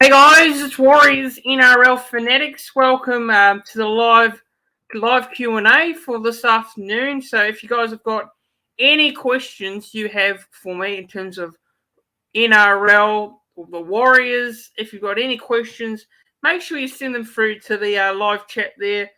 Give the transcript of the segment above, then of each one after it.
Hey guys, it's Warriors NRL Fanatics. Welcome to the live Q&A for this afternoon. So if you guys have got any questions you have for me in terms of NRL or the Warriors, if you've got any questions, make sure you send them through to the live chat there.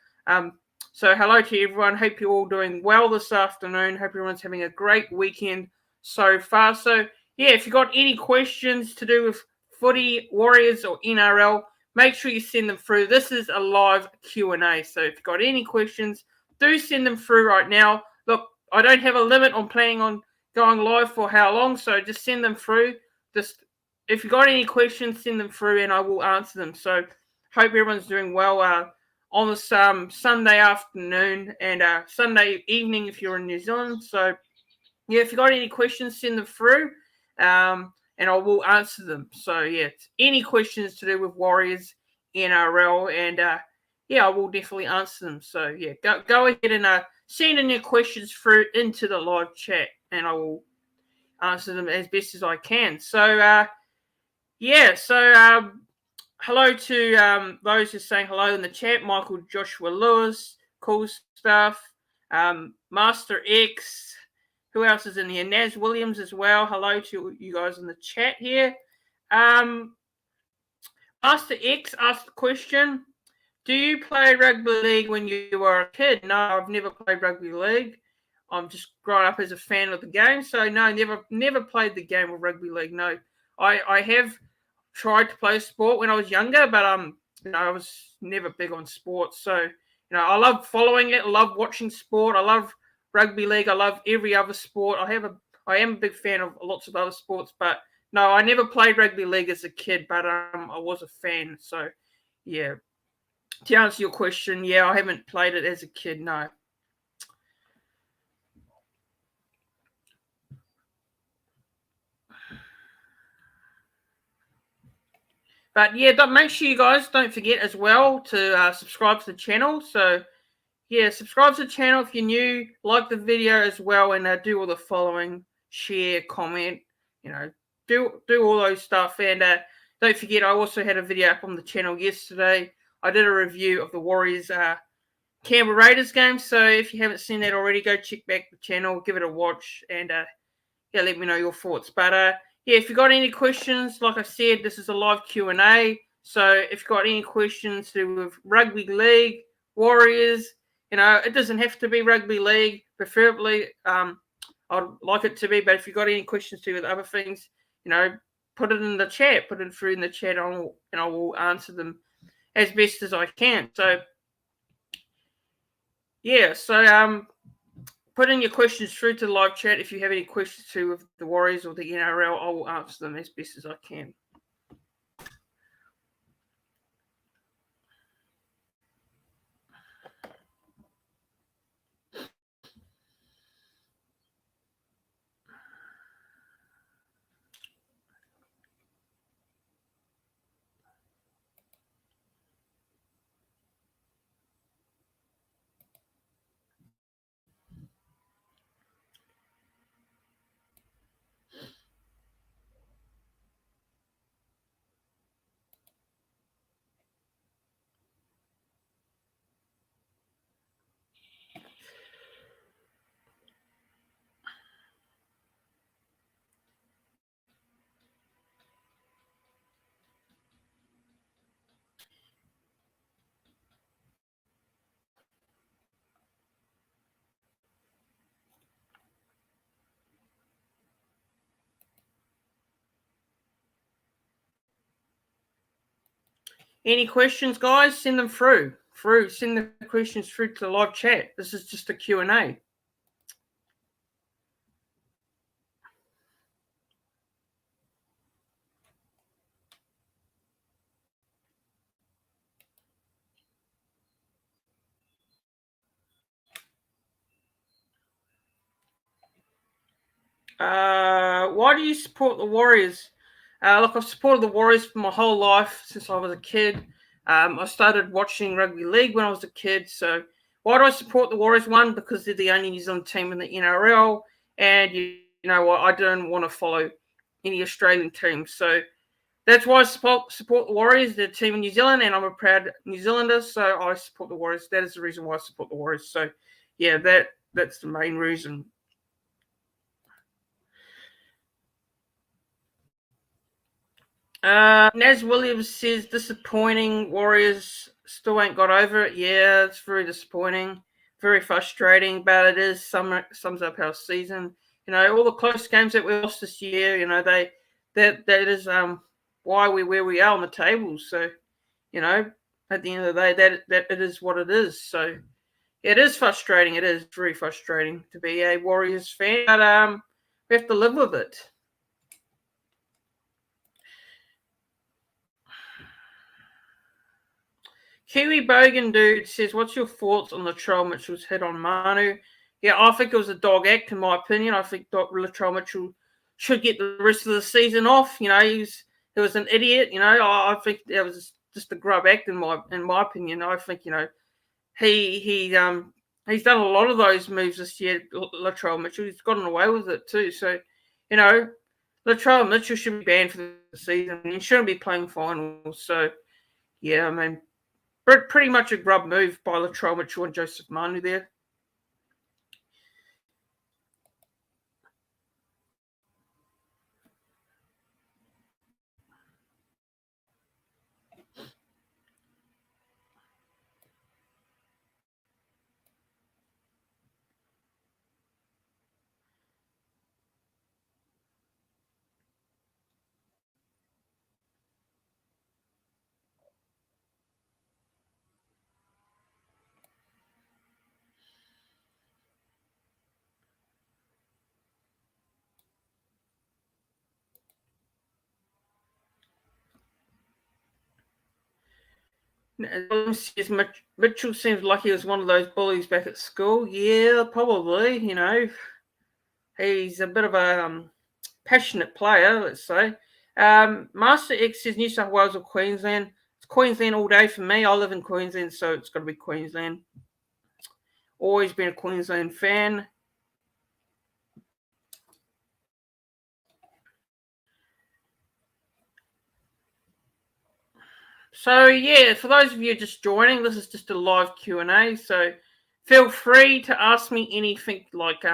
So hello to everyone. Hope you're all doing well this afternoon. Hope everyone's having a great weekend so far. So yeah, if you've got any questions to do with footy, Warriors or NRL, make sure you send them through. This is a live Q&A. So if you've got any questions, do send them through right now. Look, I don't have a limit on planning on going live for how long, so just send them through. Just if you've got any questions, send them through and I will answer them. So hope everyone's doing well on this Sunday afternoon and Sunday evening if you're in New Zealand. So yeah, if you've got any questions, send them through and I will answer them. So yeah, any questions to do with Warriors, NRL, and yeah, I will definitely answer them. So yeah, go ahead and send in your questions through into the live chat and I will answer them as best as I can. So yeah, so hello to those who are saying hello in the chat. Michael Joshua Lewis, cool stuff. Master X, who else is in here? Naz Williams as well. Hello to you guys in the chat here. Master X asked the question, do you play rugby league when you were a kid? No, I've never played rugby league. I'm just grown up as a fan of the game. So no, never played the game of rugby league. No, I have tried to play sport when I was younger, but I was never big on sports. So I love following it. I love watching sport. I love rugby league. I love every other sport. I am a big fan of lots of other sports, but no, I never played rugby league as a kid, but I was a fan. So yeah, to answer your question, yeah, I haven't played it as a kid. No. But yeah, make sure you guys don't forget as well to subscribe to the channel. So yeah, subscribe to the channel if you're new, like the video as well, and do all the following, share, comment, do all those stuff. And don't forget, I also had a video up on the channel yesterday. I did a review of the Warriors Canberra Raiders game. So if you haven't seen that already, go check back the channel, give it a watch, and yeah, let me know your thoughts. But yeah, if you've got any questions, like I said, this is a live Q&A. So if you've got any questions to do with rugby league, Warriors, it doesn't have to be rugby league. Preferably, I'd like it to be. But if you've got any questions to do with other things, put it in the chat. Put it through in the chat, and I will answer them as best as I can. So yeah, so put in your questions through to the live chat. If you have any questions to with the Warriors or the NRL, I will answer them as best as I can. Any questions, guys? Send them through. Send the questions through to the live chat. This is just a Q&A. Why do you support the Warriors? Look, I've supported the Warriors for my whole life since I was a kid. I started watching rugby league when I was a kid. So why do I support the Warriors? One, because they're the only New Zealand team in the NRL. And you know what? I don't want to follow any Australian teams. So that's why I support the Warriors. They're a team in New Zealand, and I'm a proud New Zealander, so I support the Warriors. That is the reason why I support the Warriors. So, yeah, that's the main reason. Naz Williams says, disappointing. Warriors still ain't got over it. Yeah, it's very disappointing, very frustrating, but it is sums up our season. All the close games that we lost this year, that is why we're where we are on the table. So, at the end of the day, that it is what it is. So it is frustrating. It is very frustrating to be a Warriors fan, but we have to live with it. Kiwi Bogan dude says, what's your thoughts on Latrell Mitchell's hit on Manu? Yeah, I think it was a dog act, in my opinion. I think Latrell Mitchell should get the rest of the season off. He was an idiot. I think that was just a grub act, in my opinion. I think he's done a lot of those moves this year. Latrell Mitchell, he's gotten away with it too. So, Latrell Mitchell should be banned for the season. He shouldn't be playing finals. So, yeah, I mean, pretty much a grub move by Latrell Mitchell and Joseph Manu there. Mitchell seems like he was one of those bullies back at school. Yeah, probably. He's a bit of a passionate player, let's say. Master X says New South Wales or Queensland. It's Queensland all day for me. I live in Queensland, so it's got to be Queensland. Always been a Queensland fan. So, yeah, for those of you just joining, this is just a live Q&A. So feel free to ask me anything, like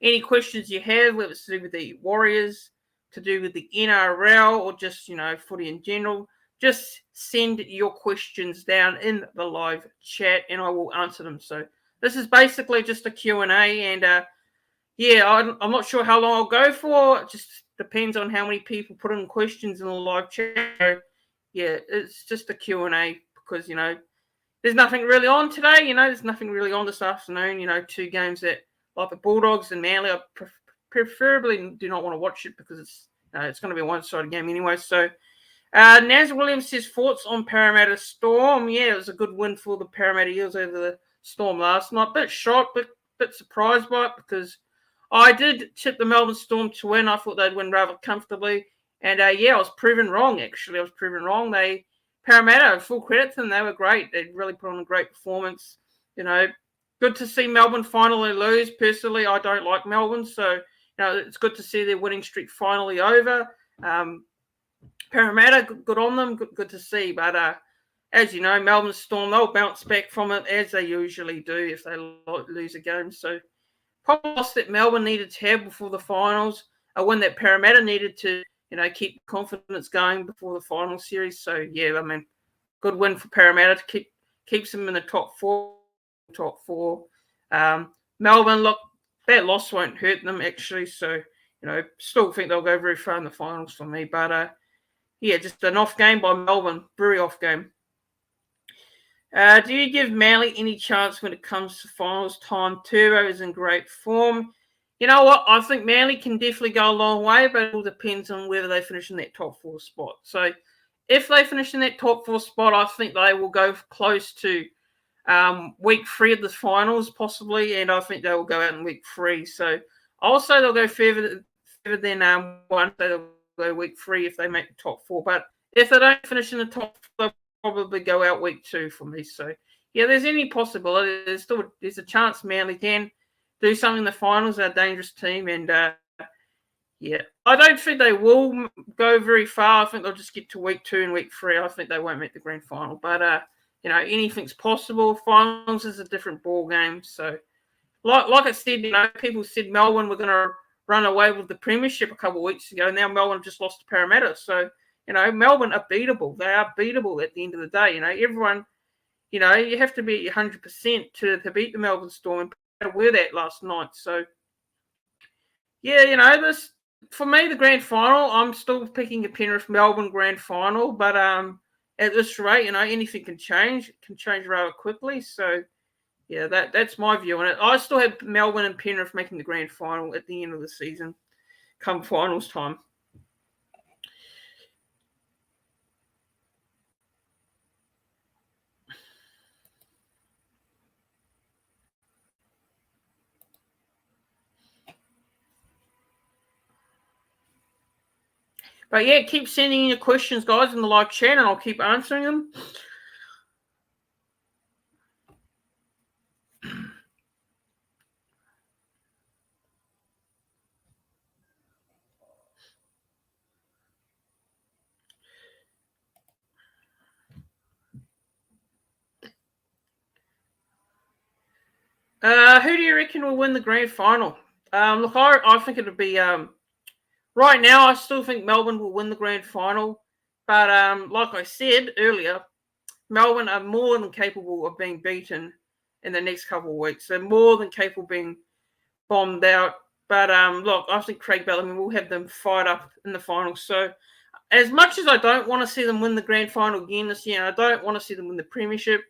any questions you have, whether it's to do with the Warriors, to do with the NRL, or just, footy in general. Just send your questions down in the live chat and I will answer them. So this is basically just a Q&A, and yeah, I'm not sure how long I'll go for. It just depends on how many people put in questions in the live chat. So, yeah, it's just a Q&A because, there's nothing really on today. There's nothing really on this afternoon. Two games that, like the Bulldogs and Manly, I preferably do not want to watch it because it's going to be a one-sided game anyway. So, Naz Williams says, thoughts on Parramatta Storm. Yeah, it was a good win for the Parramatta Eels over the Storm last night. Bit shocked, bit surprised by it because I did tip the Melbourne Storm to win. I thought they'd win rather comfortably. And, yeah, I was proven wrong, actually. I was proven wrong. Parramatta, full credit to them. They were great. They really put on a great performance. Good to see Melbourne finally lose. Personally, I don't like Melbourne. So, it's good to see their winning streak finally over. Parramatta, good on them. Good to see. But, as you know, Melbourne Storm, they'll bounce back from it as they usually do if they lose a game. So, probably lost that Melbourne needed to have before the finals, a win that Parramatta needed to, keep confidence going before the final series. So, yeah, I mean, good win for Parramatta to keeps them in the top four. Melbourne, look, that loss won't hurt them, actually. So, still think they'll go very far in the finals for me. But, yeah, just an off game by Melbourne. Very off game. Do you give Manly any chance when it comes to finals time? Turbo is in great form. You know what? I think Manly can definitely go a long way, but it all depends on whether they finish in that top four spot. So if they finish in that top four spot, I think they will go close to week 3 of the finals, possibly, and I think they will go out in week 3. So also they'll go further than 1. So they'll go week 3 if they make the top 4. But if they don't finish in the top 4, probably go out week 2 for me. So, yeah, there's any possibility. There's a chance Manly can do something in the finals. They're a dangerous team. And, Yeah, I don't think they will go very far. I think they'll just get to week 2 and week 3. I think they won't make the grand final. But anything's possible. Finals is a different ball game. So, like I said, people said Melbourne were going to run away with the premiership a couple of weeks ago. Now Melbourne just lost to Parramatta. So, Melbourne are beatable. They are beatable at the end of the day. Everyone, you have to be 100% to beat the Melbourne Storm, and we're that last night. So, yeah, this. For me, the grand final, I'm still picking a Penrith Melbourne grand final, but at this rate, anything can change. It can change rather quickly. So, yeah, that's my view on it. I still have Melbourne and Penrith making the grand final at the end of the season, come finals time. But yeah, keep sending in your questions, guys, in the live chat, and I'll keep answering them. Who do you reckon will win the grand final? Look, I think it'll be right now. I still think Melbourne will win the grand final, but like I said earlier, Melbourne are more than capable of being beaten in the next couple of weeks. They're more than capable of being bombed out. But look, I think Craig Bellamy will have them fight up in the final. So, as much as I don't want to see them win the grand final again this year, I don't want to see them win the premiership.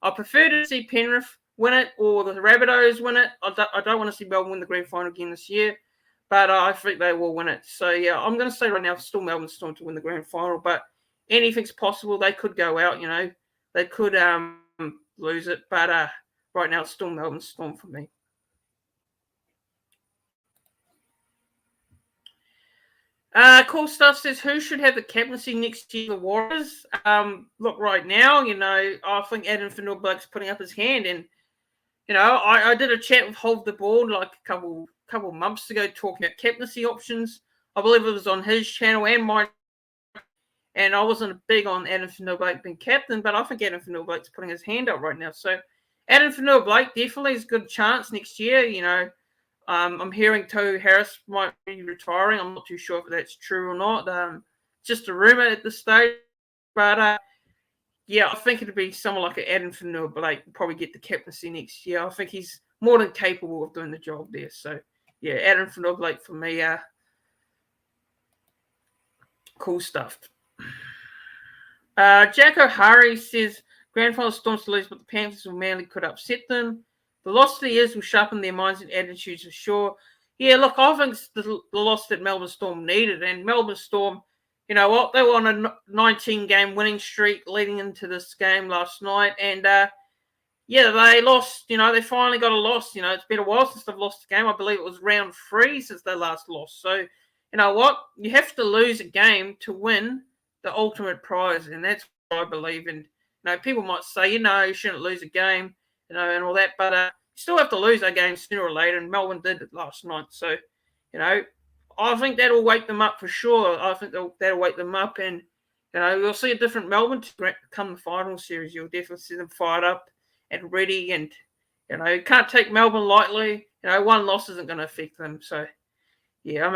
I prefer to see Penrith win it or the Rabbitohs win it. I don't want to see Melbourne win the grand final again this year, but I think they will win it. So, yeah, I'm going to say right now, still Melbourne Storm to win the grand final, but anything's possible. They could go out, They could lose it, but right now it's still Melbourne Storm for me. Cool Stuff says, who should have the captaincy next year? The Warriors. Look, right now, I think Adam Fanua-Blake's putting up his hand, and I did a chat with Hold the Board like a couple months ago talking about captaincy options. I believe it was on his channel and mine, and I wasn't big on Adam Fanua-Blake being captain, but I think Adam Fanua-Blake's putting his hand up right now. So Adam Fanua-Blake definitely has a good chance next year. I'm hearing Tohu Harris might be retiring. I'm not too sure if that's true or not. Just a rumor at this stage. But, yeah, I think it'd be someone like Adam Fanua-Blake will probably get the captaincy next year. I think he's more than capable of doing the job there. So, yeah, Adam Fanua-Blake for me. Cool stuff. Jack O'Hara says, grand final Storms to lose, but the Panthers will Manly could upset them. The loss to the Eels will sharpen their minds and attitudes for sure. Yeah, look, I think it's the loss that Melbourne Storm needed. And Melbourne Storm, you know what? They were on a 19-game winning streak leading into this game last night. And, yeah, they lost. They finally got a loss. It's been a while since they've lost a game. I believe it was round 3 since they last lost. So, you know what? You have to lose a game to win the ultimate prize. And that's what I believe in. People might say, you shouldn't lose a game, and all that. But you still have to lose that game sooner or later. And Melbourne did it last night. So, I think that'll wake them up for sure. I think that'll wake them up. And, you'll see a different Melbourne to come the final series. You'll definitely see them fired up and ready. And, you can't take Melbourne lightly. One loss isn't going to affect them. So, yeah,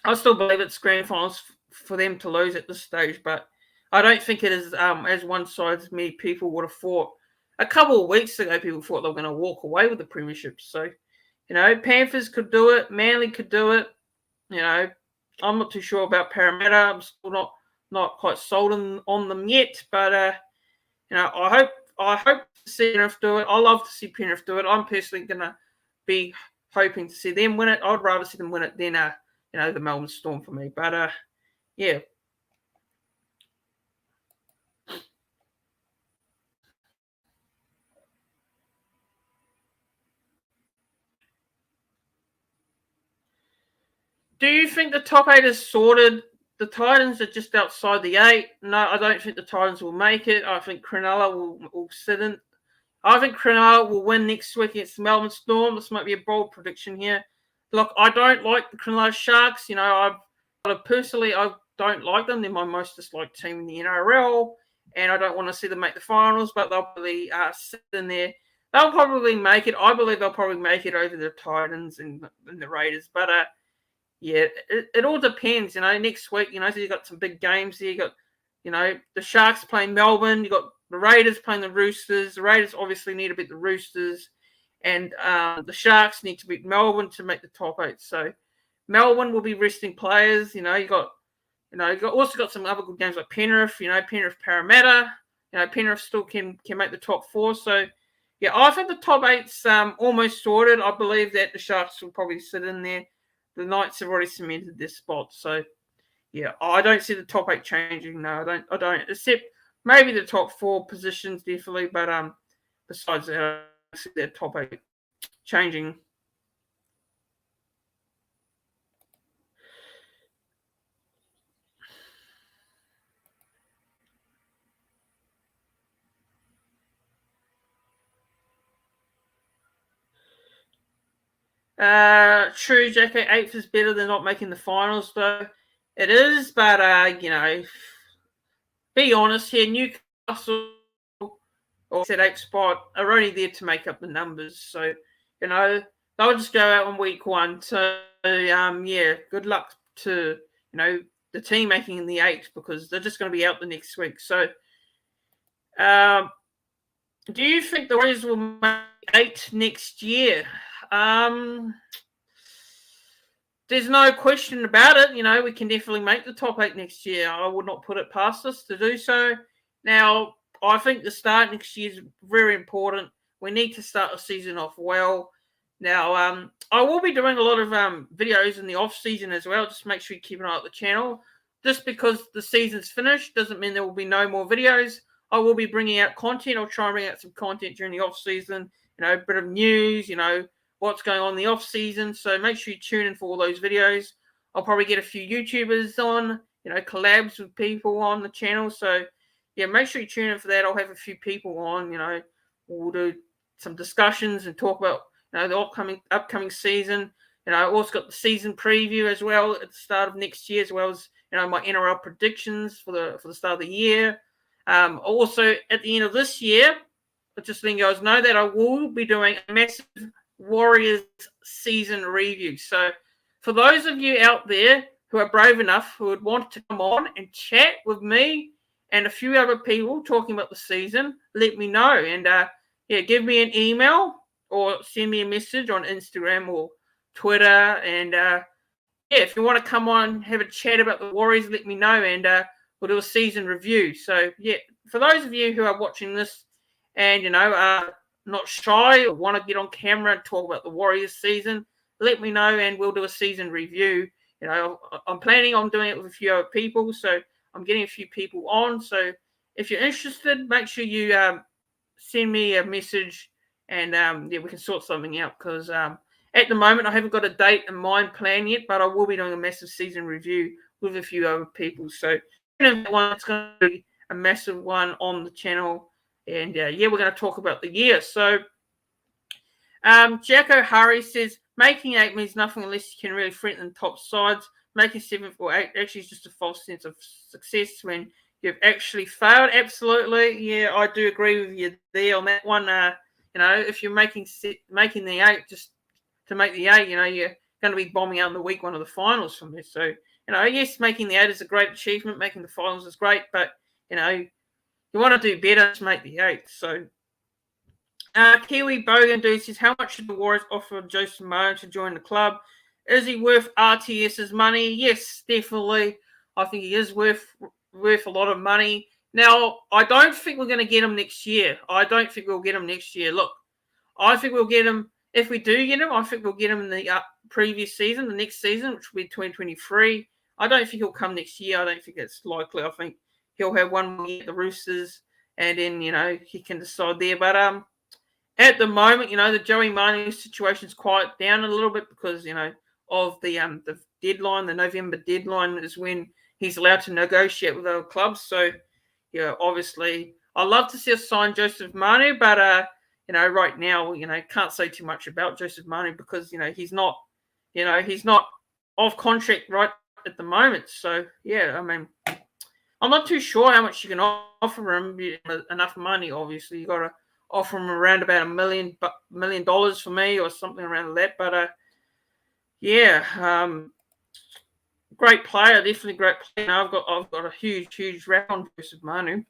I still believe it's grand finals for them to lose at this stage. But I don't think it is as one-sided as many people would have thought. A couple of weeks ago, people thought they were going to walk away with the premiership. So, Panthers could do it. Manly could do it. I'm not too sure about Parramatta. I'm still not quite sold on them yet. But, I hope to see Penrith do it. I love to see Penrith do it. I'm personally going to be hoping to see them win it. I'd rather see them win it than, the Melbourne Storm for me. But, yeah. Do you think the top 8 is sorted? The Titans are just outside the 8. No, I don't think the Titans will make it. I think Cronulla will sit in. I think Cronulla will win next week against the Melbourne Storm. This might be a bold prediction here. look, I don't like the Cronulla Sharks. You know, personally, I don't like them. They're my most disliked team in the NRL, and I don't want to see them make the finals. But they'll probably sit in there. They'll probably make it. I believe they'll probably make it over the Titans and the Raiders. But yeah, it all depends. You know, next week, you know, so you got some big games here. You got, you know, the Sharks playing Melbourne. You got the Raiders playing the Roosters. The Raiders obviously need to beat the Roosters, and the Sharks need to beat Melbourne to make the top 8. So Melbourne will be resting players. You know, you also got some other good games like Penrith. You know, Penrith Parramatta. You know, Penrith still can make the top 4. So yeah, I think the top 8's almost sorted. I believe that the Sharks will probably sit in there. The Knights have already cemented their spot. So yeah, I don't see the top 8 changing. No, I don't. Except maybe the top 4 positions definitely, but besides that, I don't see their top 8 changing. True, Jacko. 8th is better than not making the finals, though. It is, but you know, be honest here. Newcastle or said 8th spot are only there to make up the numbers, so you know they'll just go out on week 1. So yeah, good luck to the team making the 8th because they're just going to be out the next week. So, do you think the Warriors will make 8 next year? There's no question about it. You know, we can definitely make the top 8 next year. I would not put it past us to do so. Now, I think the start next year is very important. We need to start the season off well. Now, I will be doing a lot of videos in the off season as well. Just make sure you keep an eye on the channel. Just because the season's finished doesn't mean there will be no more videos. I will be bringing out content. I'll try and bring out some content during the off season. You know, a bit of news. You know, what's going on in the off season. So make sure you tune in for all those videos. I'll probably get a few YouTubers on. You know, collabs with people on the channel. So yeah, make sure you tune in for that. I'll have a few people on. You know, we'll do some discussions and talk about the upcoming season. You know, I also got the season preview as well at the start of next year, as well as my NRL predictions for the start of the year. Also at the end of this year, just letting you guys know that I will be doing a massive Warriors season review. So for those of you out there who are brave enough who would want to come on and chat with me and a few other people talking about the season, let me know. And yeah, give me an email or send me a message on Instagram or Twitter. And yeah, if you want to come on, have a chat about the Warriors, let me know, and we'll do a season review. So yeah, for those of you who are watching this and not shy or want to get on camera and talk about the Warriors season, let me know and we'll do a season review. You know, I'm planning on doing it with a few other people, so I'm getting a few people on. So if you're interested, make sure you send me a message and yeah, we can sort something out because at the moment I haven't got a date in mind planned yet, but I will be doing a massive season review with a few other people. So it's going to be a massive one on the channel. And yeah, we're going to talk about the year. So Jack O'Hara says, making 8 means nothing unless you can really threaten top sides. Making 7th or 8 actually is just a false sense of success when you've actually failed. Absolutely. Yeah, I do agree with you there on that one. If you're making the 8 just to make the 8, you're going to be bombing out in the week 1 of the finals from this. So, yes, making the 8 is a great achievement. Making the finals is great, but, you want to do better to make the 8. So, Kiwi Bogan Dude says, how much should the Warriors offer Joseph Manu to join the club? Is he worth RTS's money? Yes, definitely. I think he is worth a lot of money. Now, I don't think we're going to get him next year. I don't think we'll get him next year. Look, I think we'll get him. If we do get him, I think we'll get him in the previous season, the next season, which will be 2023. I don't think he'll come next year. I don't think it's likely. I think he'll have one more year at the Roosters, and then, he can decide there. But at the moment, the Joey Manu situation is quiet down a little bit because, of the deadline. The November deadline is when he's allowed to negotiate with other clubs. So, obviously, I'd love to see us sign Joseph Manu, but right now, can't say too much about Joseph Manu because, he's not he's not off contract right at the moment. So, yeah, I mean, I'm not too sure how much you can offer him. Enough money, obviously. You got to offer him around about $1 million for me or something around that. But, great player, definitely great player. I've got a huge rap on versus Manu.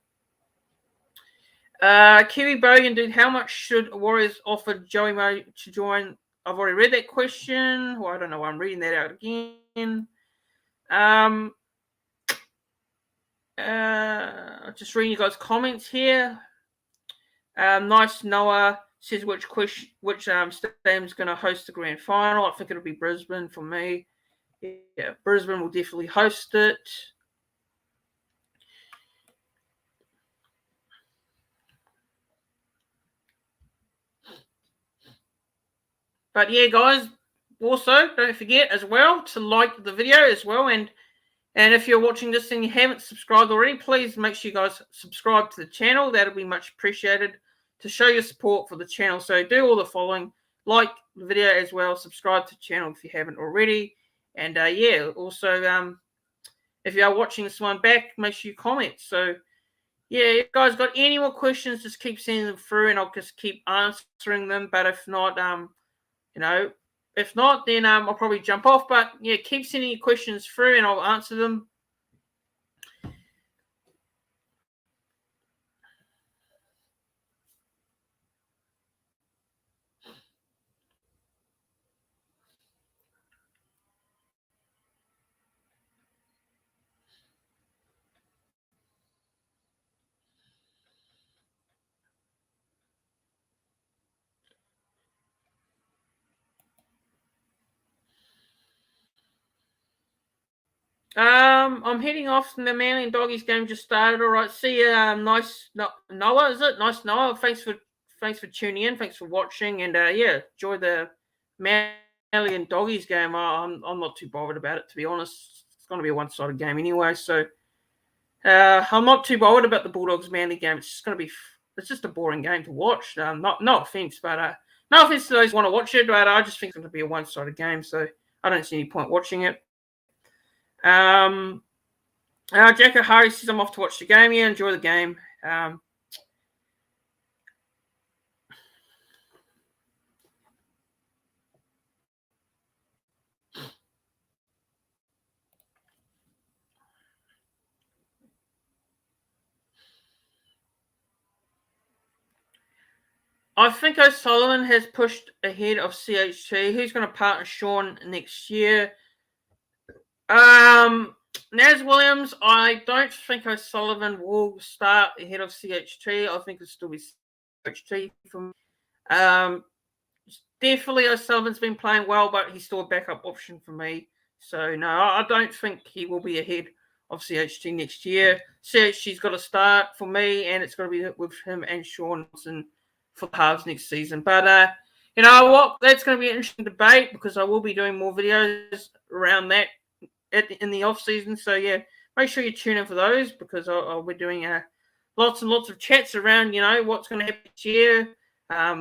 Kiwi Bogan, dude, how much should Warriors offer Joey Mo to join? I've already read that question. Well, I don't know why I'm reading that out again. Just reading you guys' comments here. Nice Noah says which stadium's going to host the grand final. I think it'll be Brisbane for me. Yeah, Brisbane will definitely host it. But yeah, guys, also don't forget as well to like the video as well, and if you're watching this and you haven't subscribed already, please make sure you guys subscribe to the channel. That'll be much appreciated to show your support for the channel. So do all the following: like the video as well, subscribe to the channel if you haven't already, and also if you are watching this one back, make sure you comment. So yeah, if you guys got any more questions, just keep sending them through, and I'll just keep answering them. But if not, then I'll probably jump off. But yeah, keep sending your questions through and I'll answer them. I'm heading off. The Manly and Doggies game just started. All right, see you. Nice Noah, is it? Nice Noah. Thanks for tuning in. Thanks for watching, and enjoy the Manly and Doggies game. I'm not too bothered about it, to be honest. It's going to be a one-sided game anyway, so I'm not too bothered about the Bulldogs Manly game. It's just a boring game to watch. No offense, but no offense to those who want to watch it, but I just think it's going to be a one-sided game, so I don't see any point watching it. Jack O'Hara says I'm off to watch the game. Yeah, enjoy the game. I think O'Sullivan has pushed ahead of CHT. Who's going to partner Sean next year? Naz Williams, I don't think O'Sullivan will start ahead of CHT. I think it'll still be CHT for me. Definitely O'Sullivan's been playing well, but he's still a backup option for me. So, no, I don't think he will be ahead of CHT next year. CHT's got to start for me, and it's got to be with him and Sean Wilson for the halves next season. But, you know what? That's going to be an interesting debate because I will be doing more videos around that in the off season. So yeah, make sure you tune in for those because I'll be doing lots and lots of chats around what's going to happen this year. I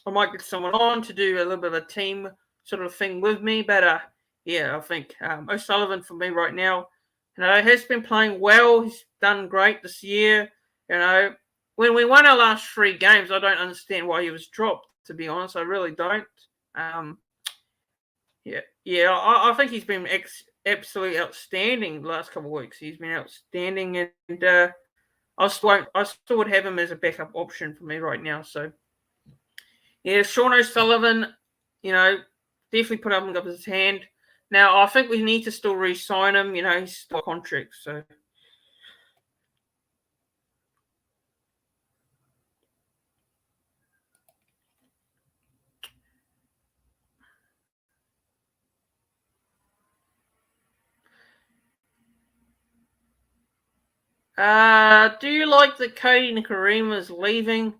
might get someone on to do a little bit of a team sort of thing with me, but yeah, I think O'Sullivan for me right now, has been playing well. He's done great this year. When we won our last 3 games, I don't understand why he was dropped. To be honest, I really don't. I think he's been absolutely outstanding the last couple of weeks. He's been outstanding, and I still would have him as a backup option for me right now. So, yeah, Sean O'Sullivan, definitely put up his hand. Now, I think we need to still re-sign him. He's still a contract, so. Do you like that Cody Nikorima is leaving?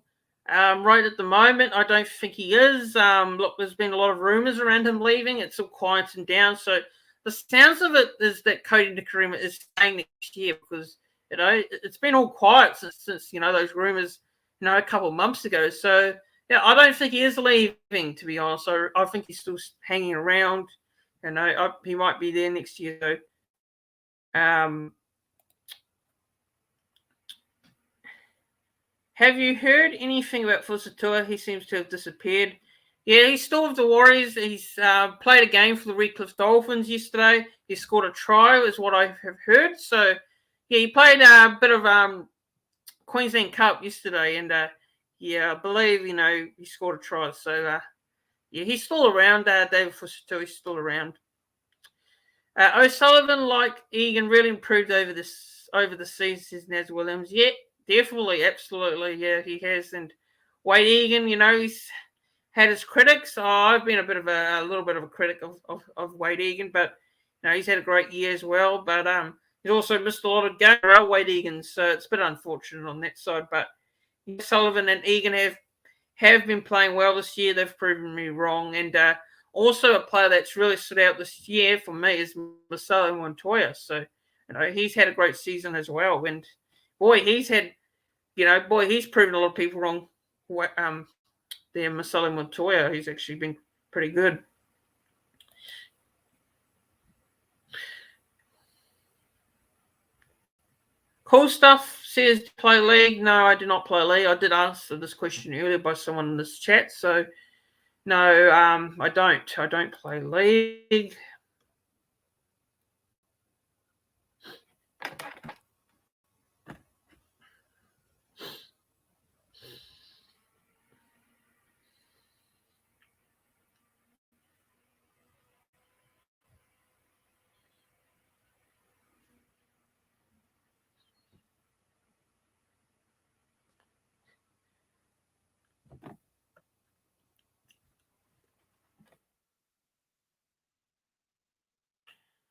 Right at the moment, I don't think he is. Look, there's been a lot of rumors around him leaving. It's all quieting down. So the sounds of it is that Cody Nikorima is staying next year because it's been all quiet since those rumors a couple of months ago. So Yeah, I don't think he is leaving, to be honest. I think he's still hanging around. You know, he might be there next year. So, have you heard anything about Fusatua? He seems to have disappeared. Yeah, he's still with the Warriors. He's played a game for the Redcliffe Dolphins yesterday. He scored a try, is what I have heard. So, yeah, he played a bit of Queensland Cup yesterday, and yeah, I believe he scored a try. So, yeah, he's still around. David Fusatua is still around. O'Sullivan, like Egan, really improved over the season, says Naz Williams. Yeah, definitely, absolutely, yeah, he has. And Wade Egan, he's had his critics. I've been a little bit of a critic of Wade Egan, but he's had a great year as well. But he's also missed a lot of games, Wade Egan, so it's a bit unfortunate on that side. But Sullivan and Egan have been playing well this year. They've proven me wrong, and also a player that's really stood out this year for me is Marcelo Montoya. So, he's had a great season as well. And boy, he's proven a lot of people wrong. There, Marcelo Montoya, he's actually been pretty good. Cool stuff says play league. No, I do not play league. I did answer this question earlier by someone in this chat. So, no, I don't. I don't play league.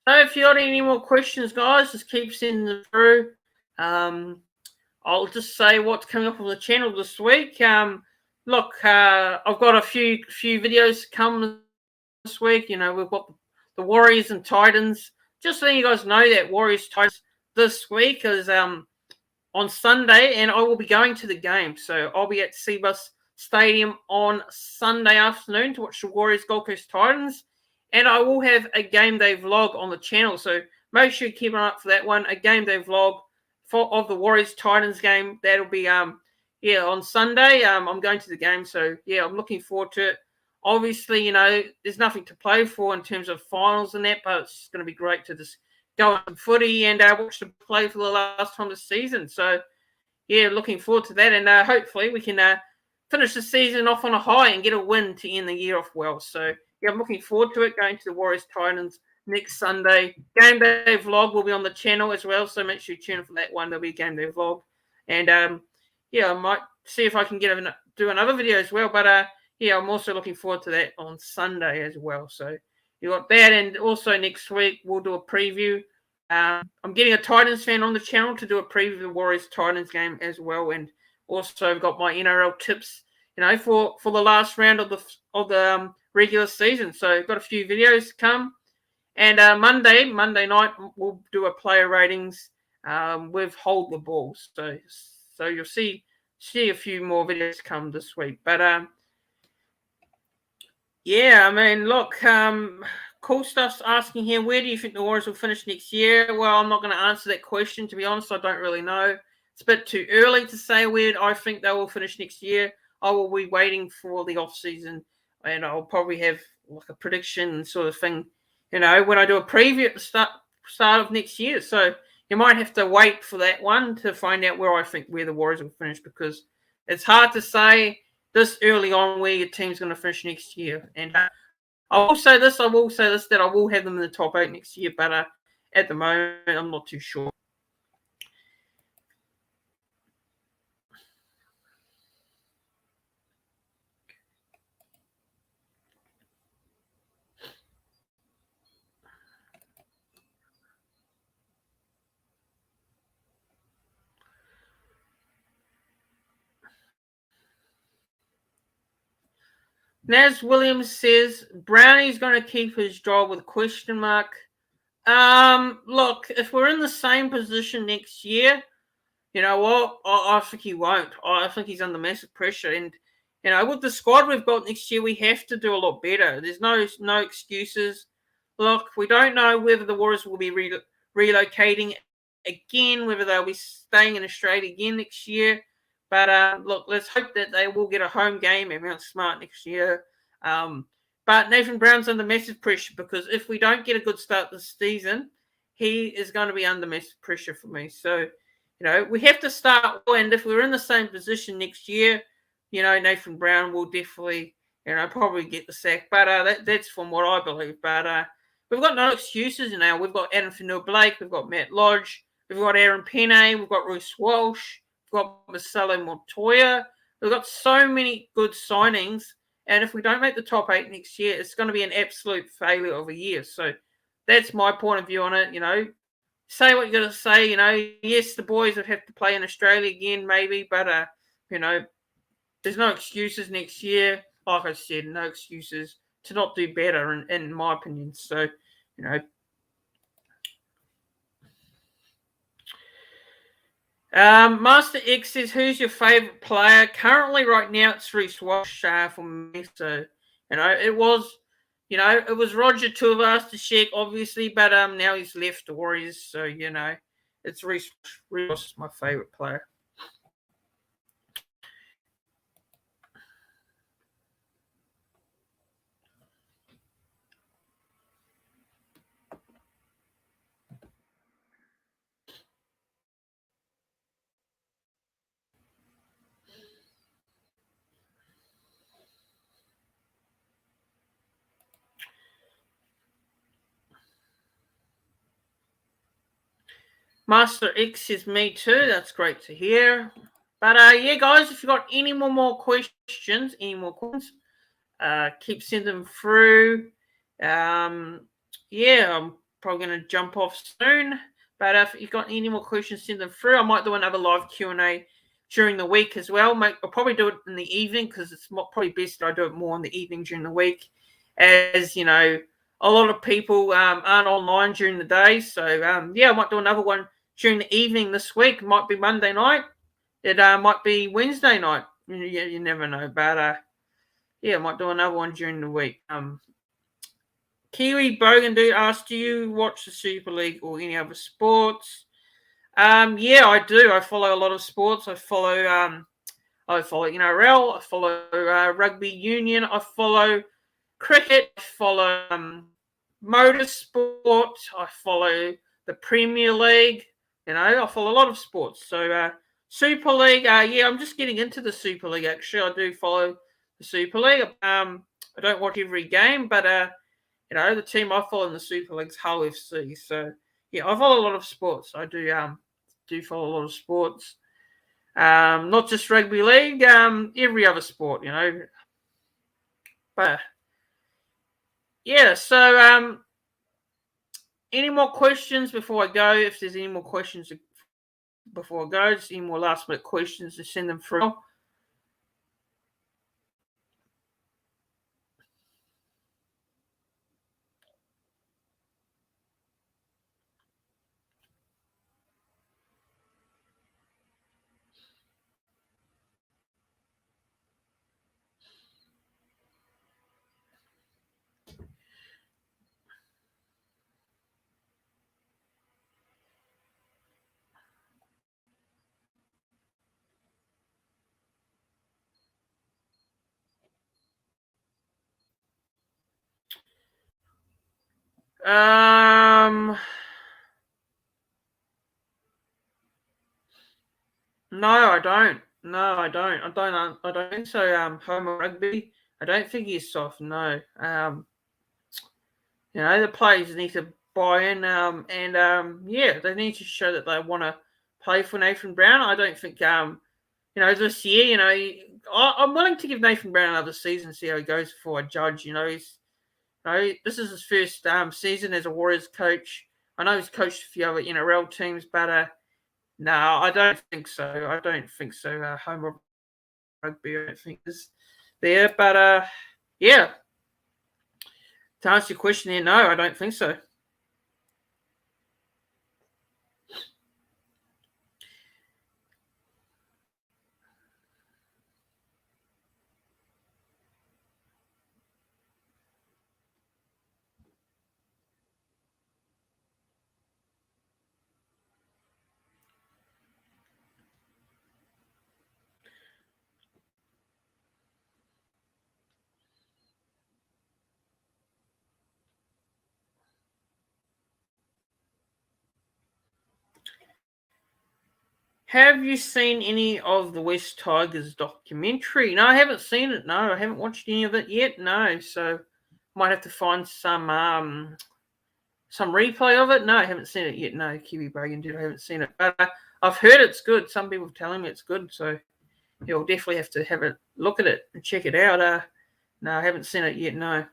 So if you got any more questions, guys, just keep sending them through. I'll just say what's coming up on the channel this week. Look, I've got a few videos to come this week. We've got the Warriors and Titans. Just letting you guys know that Warriors Titans this week is on Sunday, and I will be going to the game. So I'll be at Seabus Stadium on Sunday afternoon to watch the Warriors Gold Coast Titans. And I will have a game day vlog on the channel. So make sure you keep an eye out for that one. A game day vlog of the Warriors Titans game. That'll be on Sunday. I'm going to the game. So yeah, I'm looking forward to it. Obviously, there's nothing to play for in terms of finals and that, but it's going to be great to just go on footy and watch them play for the last time this season. So yeah, looking forward to that. And hopefully we can finish the season off on a high and get a win to end the year off well. So yeah, I'm looking forward to it, going to the Warriors Titans next Sunday. Game day vlog will be on the channel as well, so make sure you tune in for that one. There'll be a game day vlog. And yeah, I might see if I can do another video as well. But yeah, I'm also looking forward to that on Sunday as well. So you got that, and also next week we'll do a preview. I'm getting a Titans fan on the channel to do a preview of the Warriors Titans game as well, and also I've got my NRL tips, for the last round of the regular season. So got a few videos to come, and Monday night we'll do a player ratings with Hold the Ball. So you'll see a few more videos come this week. But yeah, I mean, look, cool stuff's asking here, where do you think the Warriors will finish next year? Well, I'm not going to answer that question, to be honest. I don't really know. It's a bit too early to say where I think they will finish next year. I will be waiting for the off season, and I'll probably have like a prediction sort of thing, when I do a preview at the start of next year. So you might have to wait for that one to find out where the Warriors will finish, because it's hard to say this early on where your team's going to finish next year. And I will say this, that I will have them in the top 8 next year, but at the moment, I'm not too sure. Naz Williams says Brownie's going to keep his job with a question mark. Look, if we're in the same position next year, you know what? I think he won't. I think he's under massive pressure, and with the squad we've got next year, we have to do a lot better. There's no excuses. Look, we don't know whether the Warriors will be relocating again, whether they'll be staying in Australia again next year. But look, let's hope that they will get a home game at Mount Smart next year. But Nathan Brown's under massive pressure because if we don't get a good start this season, he is going to be under massive pressure for me. So, we have to start well, and if we're in the same position next year, Nathan Brown will definitely, probably get the sack. But that's from what I believe. But we've got no excuses now. We've got Adam Fanua-Blake, we've got Matt Lodge, we've got Aaron Penne, we've got Bruce Walsh, we've got Marcelo Montoya. We've got so many good signings. And if we don't make the top 8 next year, it's going to be an absolute failure of a year. So that's my point of view on it. Say what you're going to say. Yes, the boys would have to play in Australia again, maybe. But, there's no excuses next year. Like I said, no excuses to not do better, in my opinion. So, Master X says, who's your favourite player? Currently, right now, it's Reece Walsh for me. So, it was Roger Tuivasa-Sheck, obviously, but now he's left the Warriors. So, it's Reece Walsh is my favourite player. Master X is me too. That's great to hear. But yeah, guys, if you've got any more questions, keep sending them through. Yeah, I'm probably going to jump off soon. But if you've got any more questions, send them through. I might do another live Q&A during the week as well. I'll probably do it in the evening because it's probably best that I do it more in the evening during the week. As, a lot of people aren't online during the day. So, yeah, I might do another one during the evening this week. It might be Monday night. It might be Wednesday night. You never know. But yeah, I might do another one during the week. Kiwi Bogan dude asked, do you watch the Super League or any other sports? Yeah, I do. I follow a lot of sports. I follow NRL. I follow rugby union. I follow cricket. I follow motorsport. I follow the Premier League. I follow a lot of sports. So Super League. Yeah, I'm just getting into the Super League. Actually, I do follow the Super League. I don't watch every game, but the team I follow in the Super League is Hull FC. So yeah, I follow a lot of sports. I do follow a lot of sports. Not just rugby league. Every other sport. But yeah. So any more questions before I go? If there's any more questions before I go, just any more last minute questions, to send them through. No, I don't. No, I don't. I don't think so. Homer Rugby. I don't think he's soft. No. The players need to buy in. And yeah, they need to show that they want to play for Nathan Brown. I don't think. This year. I'm willing to give Nathan Brown another season, see how he goes before I judge. This is his first season as a Warriors coach. I know he's coached a few other NRL teams, but no, I don't think so. I don't think so. Home rugby, I don't think is there. But yeah, to answer your question there, no, I don't think so. have you seen any of the West Tigers documentary? No, I haven't seen it. No, I haven't watched any of it yet. No, so might have to find some replay of it. No, I haven't seen it yet. No, Kiwi Bogan did. I haven't seen it, but I've heard it's good. Some people are telling me it's good, so you'll definitely have to have a look at it and check it out. No, I haven't seen it yet. No.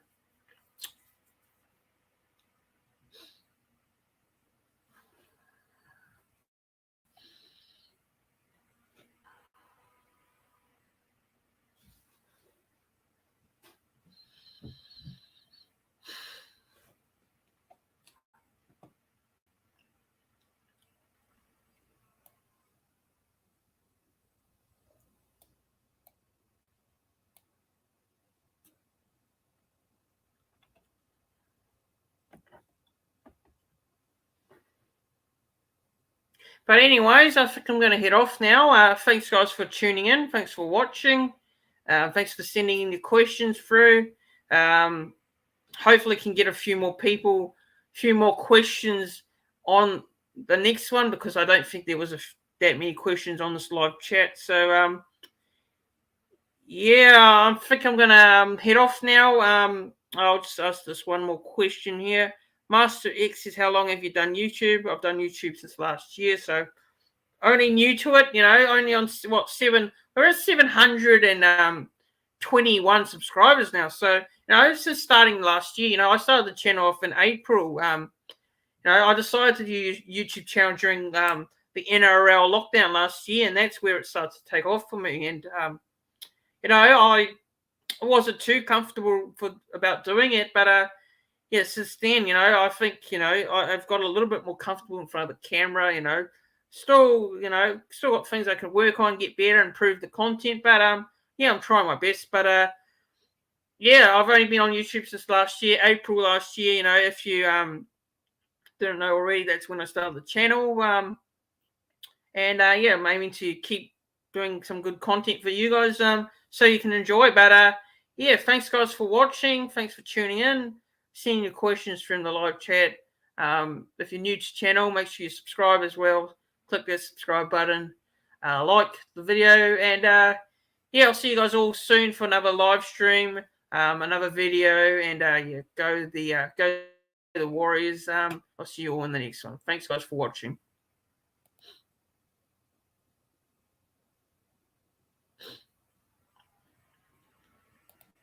But anyways, I think I'm going to head off now. Thanks, guys, for tuning in. Thanks for watching. Thanks for sending in your questions through. Hopefully can get a few more people, a few more questions on the next one, because I don't think there was that many questions on this live chat. So, yeah, I think I'm going to head off now. I'll just ask this one more question here. Master X says, how long have you done YouTube? I've done YouTube since last year, so only new to it, only on we're at 721 subscribers now. So, this is starting last year. I started the channel off in April. I decided to do YouTube channel during the NRL lockdown last year, and that's where it started to take off for me. And, I wasn't too comfortable about doing it, but yeah, since then, I think, I've got a little bit more comfortable in front of the camera, still got things I can work on, get better, improve the content, but, yeah, I'm trying my best, but, yeah, I've only been on YouTube since last year, April last year, if you, didn't know already, that's when I started the channel, and, yeah, I'm aiming to keep doing some good content for you guys, so you can enjoy, but, yeah, thanks, guys, for watching, thanks for tuning in, seeing your questions from the live chat. If you're new to the channel, make sure you subscribe as well. Click that subscribe button, like the video, and yeah, I'll see you guys all soon for another live stream, another video, and yeah, go the Warriors. I'll see you all in the next one. Thanks, guys, for watching.